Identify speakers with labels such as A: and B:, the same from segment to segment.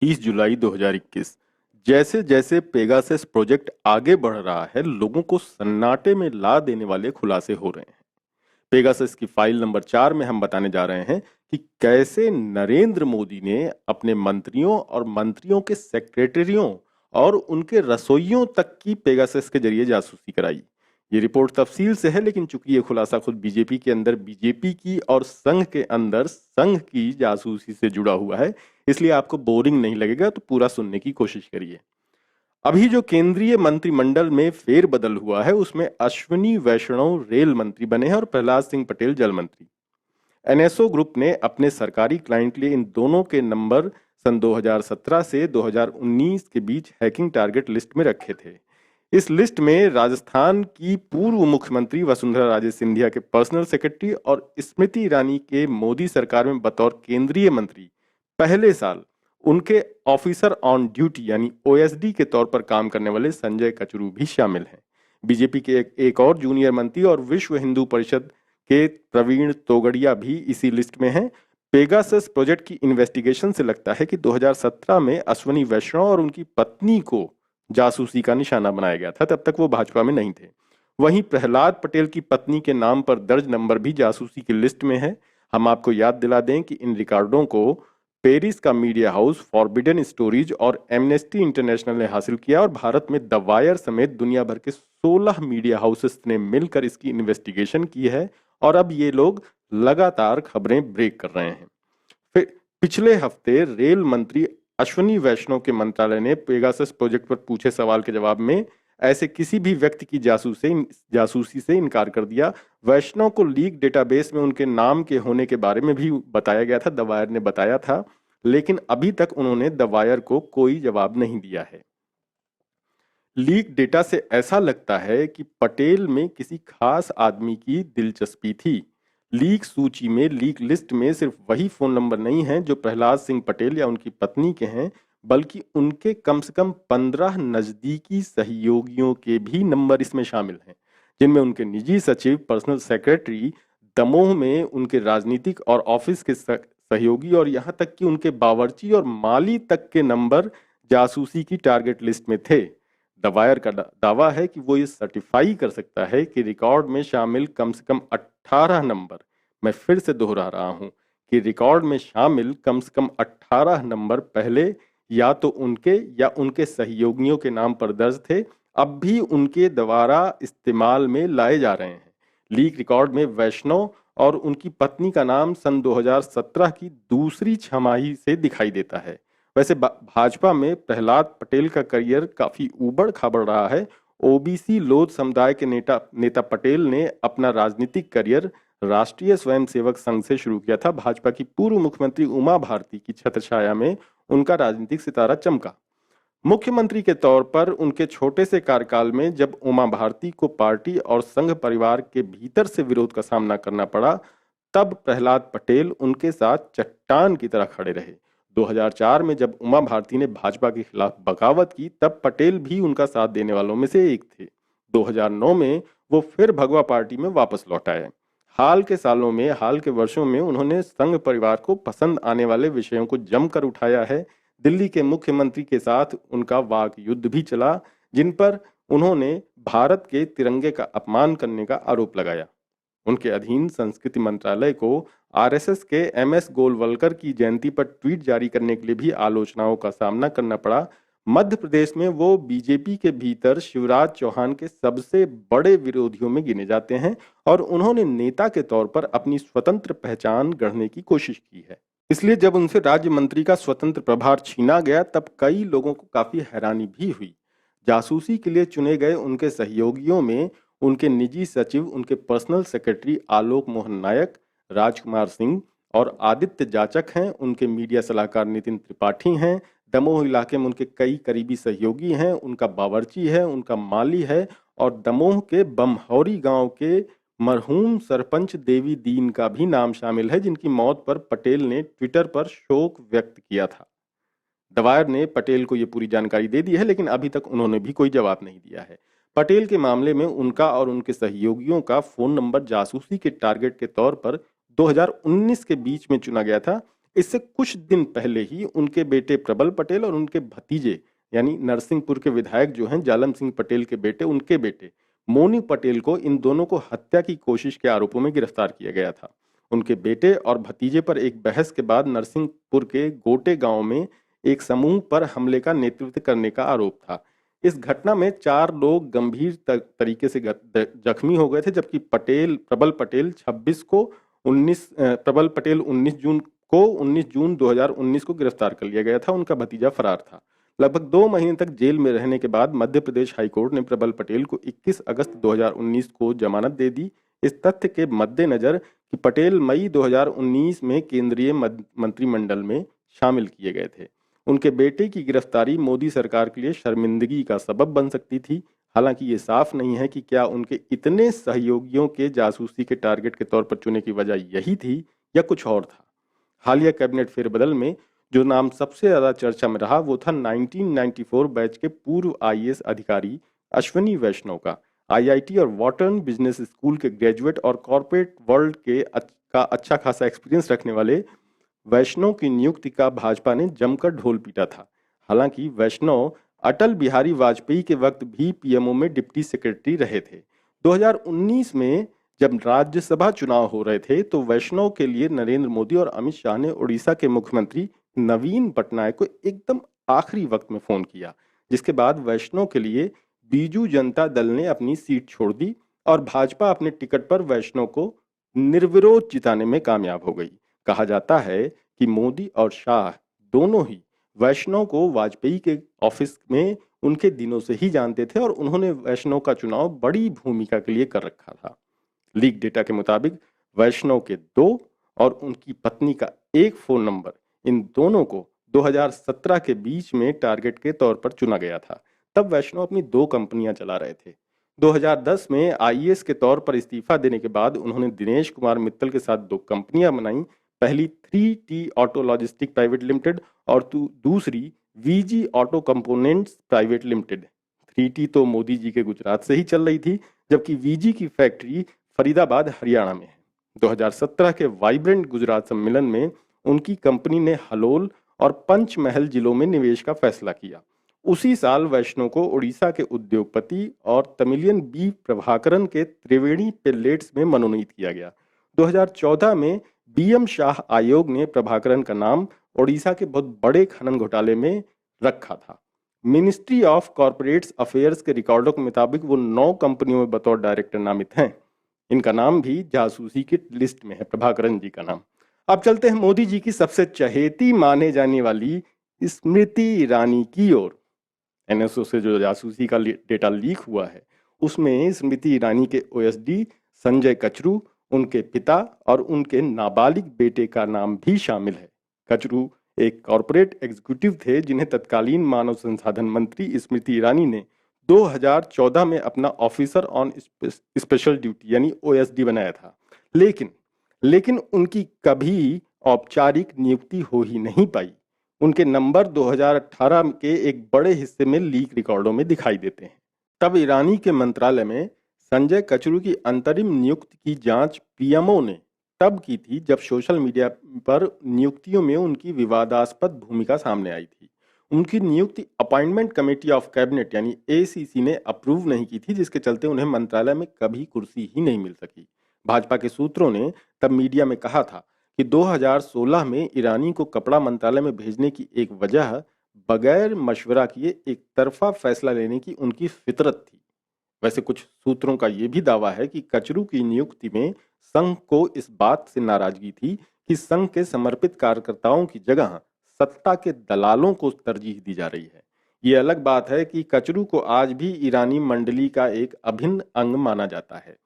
A: 30 जुलाई 2021। जैसे जैसे Pegasus project आगे बढ़ रहा है, लोगों को सन्नाटे में ला देने वाले खुलासे हो रहे हैं। पेगासस की फाइल नंबर 4 में हम बताने जा रहे हैं कि कैसे नरेंद्र मोदी ने अपने मंत्रियों और मंत्रियों के सेक्रेटरियों और उनके रसोइयों तक की पेगासस के जरिए जासूसी कराई। ये रिपोर्ट तफसील से है, लेकिन चूंकि ये खुलासा खुद बीजेपी के अंदर बीजेपी की और संघ के अंदर संघ की जासूसी से जुड़ा हुआ है, इसलिए आपको बोरिंग नहीं लगेगा, तो पूरा सुनने की कोशिश करिए। अभी जो केंद्रीय मंत्रिमंडल में फेरबदल हुआ है, उसमें अश्विनी वैष्णव रेल मंत्री बने हैं और प्रहलाद सिंह पटेल जल मंत्री। एनएसओ ग्रुप ने अपने सरकारी क्लाइंट लिए इन दोनों के नंबर सन 2017 से 2019 के बीच हैकिंग टारगेट लिस्ट में रखे थे। इस लिस्ट में राजस्थान की पूर्व मुख्यमंत्री वसुंधरा राजे सिंधिया के पर्सनल सेक्रेटरी और स्मृति ईरानी के मोदी सरकार में बतौर केंद्रीय मंत्री पहले साल उनके ऑफिसर ऑन ड्यूटी यानी ओएसडी के तौर पर काम करने वाले संजय कचरू भी शामिल हैं। बीजेपी के एक और जूनियर मंत्री और विश्व हिंदू परिषद के प्रवीण तोगड़िया भी इसी लिस्ट में हैं। पेगासस प्रोजेक्ट की इन्वेस्टिगेशन से लगता है कि 2017 में अश्विनी वैष्णव और उनकी पत्नी को जासूसी का निशाना बनाया गया था, तब तक वो भाजपा में नहीं थे। वहीं प्रहलाद पटेल की पत्नी के नाम पर दर्ज नंबर भी जासूसी की लिस्ट में है। हम आपको याद दिला दें कि इन रिकॉर्डों को पेरिस का मीडिया हाउस फॉरबिडन स्टोरीज और एमनेस्टी इंटरनेशनल ने हासिल किया और भारत में द वायर समेत दुनिया भर के 16 मीडिया हाउसेस ने मिलकर इसकी इन्वेस्टिगेशन की है और अब ये लोग लगातार खबरें ब्रेक कर रहे हैं। फिर पिछले हफ्ते रेल मंत्री अश्विनी वैष्णव के मंत्रालय ने पेगासस प्रोजेक्ट पर पूछे सवाल के जवाब में ऐसे किसी भी व्यक्ति की जासूसी से इनकार कर दिया। वैष्णव को लीक डेटाबेस में उनके नाम के होने के बारे में भी बताया गया था, द वायर ने बताया था, लेकिन अभी तक उन्होंने द वायर को कोई जवाब नहीं दिया है। लीक डेटा से ऐसा लगता है कि पटेल में किसी खास आदमी की दिलचस्पी थी। लीक सूची में, लीक लिस्ट में सिर्फ वही फोन नंबर नहीं है जो प्रहलाद सिंह पटेल या उनकी पत्नी के हैं, बल्कि उनके कम से कम 15 नजदीकी सहयोगियों के भी नंबर इसमें शामिल हैं, जिनमें उनके निजी सचिव, पर्सनल सेक्रेटरी, दमोह में उनके राजनीतिक और ऑफिस के सहयोगी और यहाँ तक कि उनके बावर्ची और माली तक के नंबर जासूसी की टारगेट लिस्ट में थे। दवायर का दावा है कि वो ये सर्टिफाई कर सकता है कि रिकॉर्ड में शामिल कम से कम 18 नंबर, मैं फिर से दोहरा रहा हूं कि रिकॉर्ड में शामिल कम से कम 18 नंबर पहले या तो उनके या उनके सहयोगियों के नाम पर दर्ज थे, अब भी उनके द्वारा इस्तेमाल में लाए जा रहे हैं। लीक रिकॉर्ड में वैष्णव और उनकी पत्नी का नाम सन 2017 की दूसरी छमाही से दिखाई देता है। वैसे भाजपा में प्रहलाद पटेल का करियर काफी उबड़ खाबड़ रहा है। ओबीसी लोध समुदाय के नेता पटेल ने अपना राजनीतिक करियर राष्ट्रीय स्वयंसेवक संघ से शुरू किया था। भाजपा की पूर्व मुख्यमंत्री उमा भारती की छत्रछाया में उनका राजनीतिक सितारा चमका। मुख्यमंत्री के तौर पर उनके छोटे से कार्यकाल में जब उमा भारती को पार्टी और संघ परिवार के भीतर से विरोध का सामना करना पड़ा, तब प्रहलाद पटेल उनके साथ चट्टान की तरह खड़े रहे। 2004 में जब उमा भारती ने भाजपा के खिलाफ बगावत की, तब पटेल भी उनका साथ देने वालों में से एक थे। 2009 में वो फिर भगवा पार्टी में वापस लौट आए। हाल के सालों में, हाल के वर्षों में उन्होंने संघ परिवार को पसंद आने वाले विषयों को जमकर उठाया है। दिल्ली के मुख्यमंत्री के साथ उनका वाक युद्ध भी चला, जिन पर उन्होंने भारत के तिरंगे का अपमान करने का आरोप लगाया। उनके अधीन संस्कृति मंत्रालय को आरएसएस के एमएस गोलवलकर की जयंती पर ट्वीट जारी करने के लिए भी आलोचनाओं का सामना करना पड़ा। मध्य प्रदेश में वो बीजेपी के भीतर शिवराज चौहान के सबसे बड़े विरोधियों में गिने जाते हैं और उन्होंने नेता के तौर पर अपनी स्वतंत्र पहचान गढ़ने की कोशिश की है। इसलिए जब उनसे राज्य मंत्री का स्वतंत्र प्रभार छीना गया, तब कई लोगों को काफी हैरानी भी हुई। जासूसी के लिए चुने गए उनके सहयोगियों में उनके निजी सचिव, उनके पर्सनल सेक्रेटरी आलोक मोहन नायक, राजकुमार सिंह और आदित्य जाचक हैं। उनके मीडिया सलाहकार नितिन त्रिपाठी हैं। दमोह इलाके में उनके कई करीबी सहयोगी हैं। उनका बावर्ची है, उनका माली है और दमोह के बमहौरी गांव के मरहूम सरपंच देवी दीन का भी नाम शामिल है, जिनकी मौत पर पटेल ने ट्विटर पर शोक व्यक्त किया था। दवायर ने पटेल को यह पूरी जानकारी दे दी है, लेकिन अभी तक उन्होंने भी कोई जवाब नहीं दिया है। पटेल के मामले में उनका और उनके सहयोगियों का फोन नंबर जासूसी के टारगेट के तौर पर 2019 के बीच में चुना गया था। इससे कुछ दिन पहले ही उनके बेटे प्रबल पटेल और उनके भतीजे यानी नरसिंहपुर के विधायक जो हैं जालम सिंह पटेल के बेटे, उनके बेटे मोनू पटेल को, इन दोनों को हत्या की कोशिश के आरोपों में गिरफ्तार किया गया था। उनके बेटे और भतीजे पर एक बहस के बाद नरसिंहपुर के गोटे गांव में एक समूह पर हमले का नेतृत्व करने का आरोप था। इस घटना में 4 लोग गंभीर तरीके से जख्मी हो गए थे, जबकि प्रबल पटेल 26 को 19 प्रबल पटेल 19 जून 2019 को गिरफ्तार कर लिया गया था। उनका भतीजा फरार था। लगभग 2 महीने तक जेल में रहने के बाद मध्य प्रदेश हाईकोर्ट ने प्रबल पटेल को 21 अगस्त 2019 को जमानत दे दी। इस तथ्य के मद्देनजर कि पटेल मई 2019 में केंद्रीय मंत्रिमंडल में शामिल किए गए थे, उनके बेटे की गिरफ्तारी मोदी सरकार के लिए शर्मिंदगी का सबब बन सकती थी। हालांकि ये साफ नहीं है कि क्या उनके इतने सहयोगियों के जासूसी के टारगेट के तौर पर चुनने की वजह यही थी या कुछ और था। हालिया कैबिनेट फेरबदल में जो नाम सबसे ज्यादा चर्चा में रहा वो था 1994 बैच के पूर्व आईएएस अधिकारी अश्विनी वैष्णव का। आईआईटी और वॉटर्न बिजनेस स्कूल के ग्रेजुएट और कॉरपोरेट वर्ल्ड का अच्छा खासा एक्सपीरियंस रखने वाले वैष्णव की नियुक्ति का भाजपा ने जमकर ढोल पीटा था। हालांकि वैष्णव अटल बिहारी वाजपेयी के वक्त भी पीएमओ में डिप्टी सेक्रेटरी रहे थे। 2019 में जब राज्यसभा चुनाव हो रहे थे तो वैष्णव के लिए नरेंद्र मोदी और अमित शाह ने उड़ीसा के मुख्यमंत्री नवीन पटनायक को एकदम आखिरी वक्त में फोन किया, जिसके बाद वैष्णव के लिए बीजू जनता दल ने अपनी सीट छोड़ दी और भाजपा अपने टिकट पर वैष्णव को निर्विरोध जिताने में कामयाब हो गई। कहा जाता है कि मोदी और शाह दोनों ही वैष्णव को वाजपेयी के ऑफिस में उनके दिनों से ही जानते थे और उन्होंने वैष्णव का चुनाव बड़ी भूमिका के लिए कर रखा था। लीक डेटा के मुताबिक वैष्णव के 2 और उनकी पत्नी का 1 फोन नंबर, इन दोनों को 2017 के बीच में टारगेट के तौर पर चुना गया था। तब वैष्णव अपनी 2 कंपनियां चला रहे थे। 2010 में आईएएस के तौर पर इस्तीफा देने के बाद उन्होंने दिनेश कुमार मित्तल के साथ 2 कंपनियां बनाई। पहली 3T auto logistic private limited और दूसरी VG auto components private limited. 3T तो मोदी जी के गुजरात से ही चल रही थी, जबकि वीजी की फैक्ट्री फरीदाबाद हरियाणा में है। 2017 के वाइब्रेंट गुजरात सम्मेलन में उनकी कंपनी ने हलोल और पंचमहल जिलों में निवेश का फैसला किया। उसी साल वैष्णव को उड़ीसा के उद्योगपति और तमिलियन बी प्रभाकरन के त्रिवेणी पेलेट्स में मनोनीत किया गया। 2014 में बीएम शाह आयोग ने प्रभाकरन का नाम उड़ीसा के बहुत बड़े खनन घोटाले में रखा था। मिनिस्ट्री ऑफ कॉर्पोरेट अफेयर्स के रिकॉर्डों के मुताबिक वो 9 कंपनियों में बतौर डायरेक्टर नामित हैं। इनका नाम भी जासूसी की लिस्ट में है, प्रभाकरन जी का नाम। अब चलते हैं मोदी जी की सबसे चहेती माने जाने वाली स्मृति ईरानी की ओर। एनएसओ से जो जासूसी का डेटा लीक हुआ है उसमें स्मृति ईरानी के ओएसडी संजय कचरू, उनके पिता और उनके नाबालिग बेटे का नाम भी शामिल है। कचरू एक कॉरपोरेट एग्जीक्यूटिव थे जिन्हें तत्कालीन मानव संसाधन मंत्री स्मृति ईरानी ने 2014 में अपना ऑफिसर ऑन स्पेशल ड्यूटी यानी ओएसडी बनाया था। लेकिन उनकी कभी औपचारिक नियुक्ति हो ही नहीं पाई। उनके नंबर 2018 के एक बड़े हिस्से में लीक रिकॉर्डों में दिखाई देते हैं। तब ईरानी के मंत्रालय में संजय कचरू की अंतरिम नियुक्ति की जांच पीएमओ ने तब की थी जब सोशल मीडिया पर नियुक्तियों में उनकी विवादास्पद भूमिका सामने आई थी। उनकी नियुक्ति अपॉइंटमेंट कमेटी ऑफ कैबिनेट यानी एसीसी ने अप्रूव नहीं की थी, जिसके चलते उन्हें मंत्रालय में कभी कुर्सी ही नहीं मिल सकी। भाजपा के सूत्रों ने तब मीडिया में कहा था कि 2016 में ईरानी को कपड़ा मंत्रालय में भेजने की एक वजह बगैर मशवरा किए एक तरफा फैसला लेने की उनकी फितरत थी। वैसे कुछ सूत्रों का यह भी दावा है कि कचरू की नियुक्ति में संघ को इस बात से नाराजगी थी कि संघ के समर्पित कार्यकर्ताओं की जगह सत्ता के दलालों को तरजीह दी जा रही है। ये अलग बात है कि कचरू को आज भी ईरानी मंडली का एक अभिन्न अंग माना जाता है।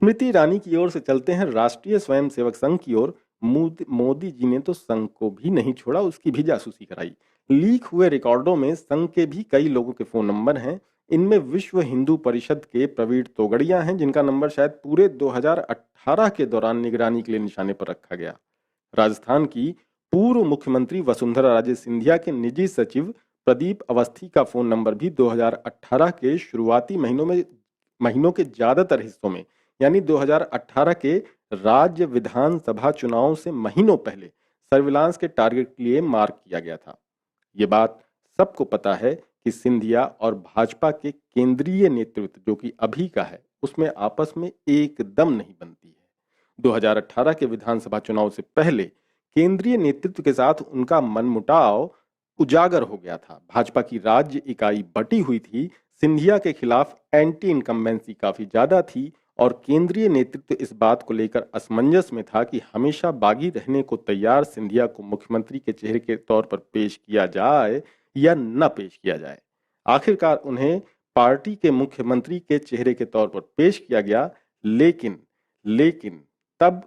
A: स्मृति ईरानी की ओर से चलते हैं राष्ट्रीय स्वयंसेवक संघ की ओर। मोदी जी ने तो संघ को भी नहीं छोड़ा, उसकी भी जासूसी कराई। लीक हुए रिकॉर्डों में संघ के भी कई लोगों के फोन नंबर हैं। इनमें विश्व हिंदू परिषद के प्रवीण तोगड़िया हैं, जिनका नंबर शायद पूरे 2018 के दौरान निगरानी के लिए निशाने पर रखा गया। राजस्थान की पूर्व मुख्यमंत्री वसुंधरा राजे सिंधिया के निजी सचिव प्रदीप अवस्थी का फोन नंबर भी 2018 के शुरुआती महीनों के ज्यादातर हिस्सों में यानी 2018 के राज्य विधानसभा चुनाव से महीनों पहले सर्विलांस के टारगेट के लिए मार्क किया गया था। ये बात सबको पता है कि सिंधिया और भाजपा के केंद्रीय नेतृत्व जो कि अभी का है उसमें आपस में एकदम नहीं बनती है। 2018 के विधानसभा चुनाव से पहले केंद्रीय नेतृत्व के साथ उनका मनमुटाव उजागर हो गया था। भाजपा की राज्य इकाई बटी हुई थी, सिंधिया के खिलाफ एंटी इनकम्बेंसी काफी ज्यादा थी और केंद्रीय नेतृत्व इस बात को लेकर असमंजस में था कि हमेशा बागी रहने को तैयार सिंधिया को मुख्यमंत्री के चेहरे के तौर पर पेश किया जाए या न पेश किया जाए। आखिरकार उन्हें पार्टी के मुख्यमंत्री के चेहरे के तौर पर पेश किया गया, लेकिन लेकिन तब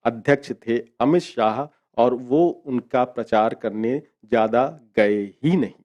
A: अध्यक्ष थे अमित शाह और वो उनका प्रचार करने ज्यादा गए ही नहीं।